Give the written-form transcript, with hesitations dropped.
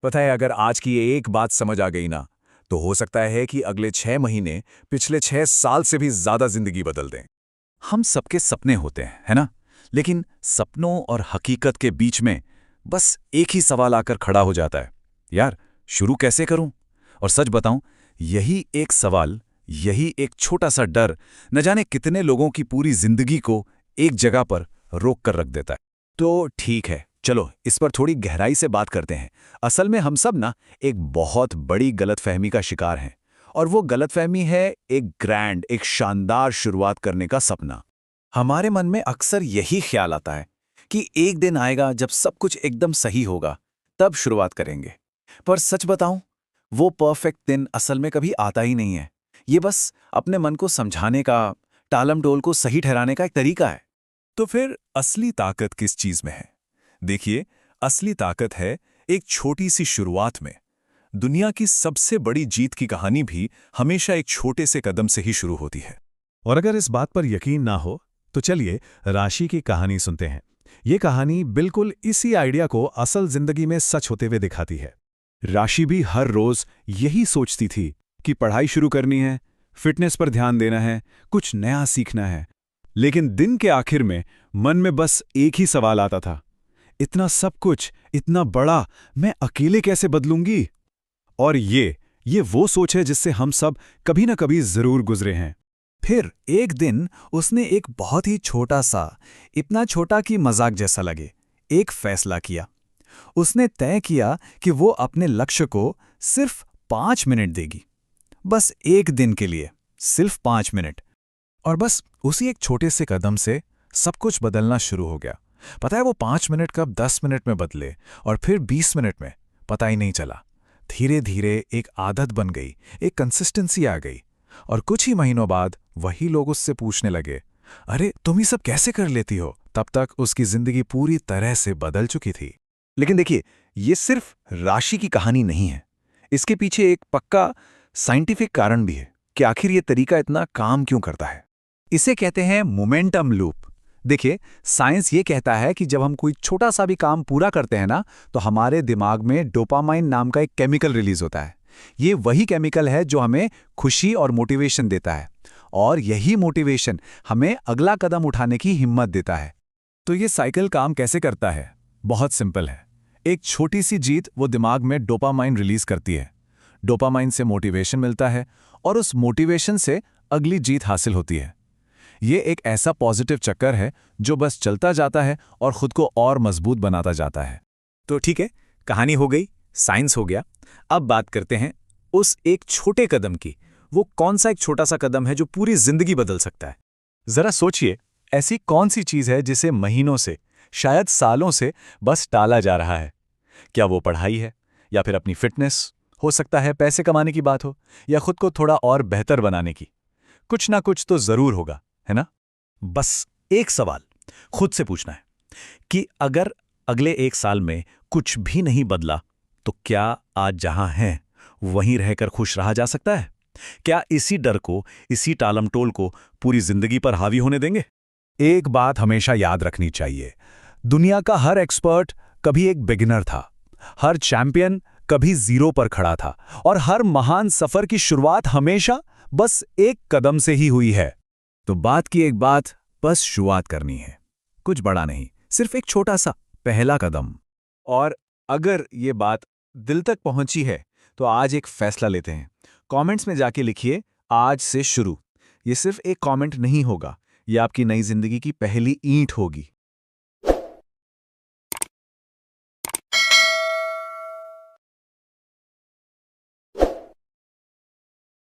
पता है, अगर आज की ये एक बात समझ आ गई ना, तो हो सकता है कि अगले 6 महीने पिछले 6 साल से भी ज्यादा जिंदगी बदल दें। हम सबके सपने होते हैं, है ना? लेकिन सपनों और हकीकत के बीच में बस एक ही सवाल आकर खड़ा हो जाता है। यार, शुरू कैसे करूं? और सच बताऊं, यही एक सवाल, यही एक छोटा सा डर न जाने कितने लोगों की पूरी जिंदगी को एक जगह पर रोक कर रख देता है। तो ठीक है, चलो इस पर थोड़ी गहराई से बात करते हैं। असल में हम सब ना एक बहुत बड़ी गलतफहमी का शिकार हैं। और वो गलतफहमी है एक शानदार शुरुआत करने का सपना। हमारे मन में अक्सर यही ख्याल आता है कि एक दिन आएगा जब सब कुछ एकदम सही होगा, तब शुरुआत करेंगे। पर सच बताऊं, वो परफेक्ट दिन असल में कभी आता ही नहीं है। ये बस अपने मन को समझाने का, टालमटोल को सही ठहराने का एक तरीका है। तो फिर असली ताकत किस चीज में है? देखिए, असली ताकत है एक छोटी सी शुरुआत में। दुनिया की सबसे बड़ी जीत की कहानी भी हमेशा एक छोटे से कदम से ही शुरू होती है। और अगर इस बात पर यकीन ना हो, तो चलिए राशि की कहानी सुनते हैं। ये कहानी बिल्कुल इसी आइडिया को असल जिंदगी में सच होते हुए दिखाती है। राशि भी हर रोज यही सोचती थी कि पढ़ाई शुरू करनी है, फिटनेस पर ध्यान देना है, कुछ नया सीखना है। लेकिन दिन के आखिर में मन में बस एक ही सवाल आता था, इतना सब कुछ, इतना बड़ा, मैं अकेले कैसे बदलूंगी? और ये वो सोच है जिससे हम सब कभी ना कभी जरूर गुजरे हैं। फिर एक दिन उसने एक बहुत ही छोटा सा, इतना छोटा कि मजाक जैसा लगे, एक फैसला किया। उसने तय किया कि वो अपने लक्ष्य को सिर्फ 5 मिनट देगी। बस एक दिन के लिए, सिर्फ 5 मिनट। और बस उसी एक छोटे से कदम से सब कुछ बदलना शुरू हो गया। पता है वो 5 मिनट कब 10 मिनट में बदले, और फिर 20 मिनट में, पता ही नहीं चला। धीरे धीरे एक आदत बन गई, एक कंसिस्टेंसी आ गई। और कुछ ही महीनों बाद वही लोग उससे पूछने लगे, अरे तुम ये सब कैसे कर लेती हो? तब तक उसकी जिंदगी पूरी तरह से बदल चुकी थी। लेकिन देखिए, ये सिर्फ राशि की कहानी नहीं है। इसके पीछे एक पक्का साइंटिफिक कारण भी है कि आखिर ये तरीका इतना काम क्यों करता है। इसे कहते हैं मोमेंटम लूप। देखिए, साइंस ये कहता है कि जब हम कोई छोटा सा भी काम पूरा करते हैं ना, तो हमारे दिमाग में डोपामाइन नाम का एक केमिकल रिलीज होता है। ये वही केमिकल है जो हमें खुशी और मोटिवेशन देता है। और यही मोटिवेशन हमें अगला कदम उठाने की हिम्मत देता है। तो ये साइकिल काम कैसे करता है? बहुत सिंपल है। एक छोटी सी जीत वो दिमाग में डोपामाइन रिलीज करती है। डोपामाइन से मोटिवेशन मिलता है, और उस मोटिवेशन से अगली जीत हासिल होती है। ये एक ऐसा पॉजिटिव चक्कर है जो बस चलता जाता है और खुद को और मजबूत बनाता जाता है। तो ठीक है, कहानी हो गई, साइंस हो गया। अब बात करते हैं उस एक छोटे कदम की। वो कौन सा एक छोटा सा कदम है जो पूरी जिंदगी बदल सकता है? जरा सोचिए, ऐसी कौन सी चीज है जिसे महीनों से, शायद सालों से बस टाला जा रहा है? क्या वो पढ़ाई है, या फिर अपनी फिटनेस? हो सकता है पैसे कमाने की बात हो, या खुद को थोड़ा और बेहतर बनाने की। कुछ ना कुछ तो जरूर होगा, है ना? बस एक सवाल खुद से पूछना है कि अगर अगले 1 साल में कुछ भी नहीं बदला, तो क्या आज जहां हैं वहीं रहकर खुश रहा जा सकता है? क्या इसी डर को, इसी टालमटोल को पूरी जिंदगी पर हावी होने देंगे? एक बात हमेशा याद रखनी चाहिए, दुनिया का हर एक्सपर्ट कभी एक बिगिनर था, हर चैंपियन कभी जीरो पर खड़ा था, और हर महान सफर की शुरुआत हमेशा बस एक कदम से ही हुई है। तो बात की एक बात, बस शुरुआत करनी है। कुछ बड़ा नहीं, सिर्फ एक छोटा सा पहला कदम। और अगर ये बात दिल तक पहुंची है, तो आज एक फैसला लेते हैं। कमेंट्स में जाके लिखिए, आज से शुरू। ये सिर्फ एक कमेंट नहीं होगा, ये आपकी नई जिंदगी की पहली ईंट होगी।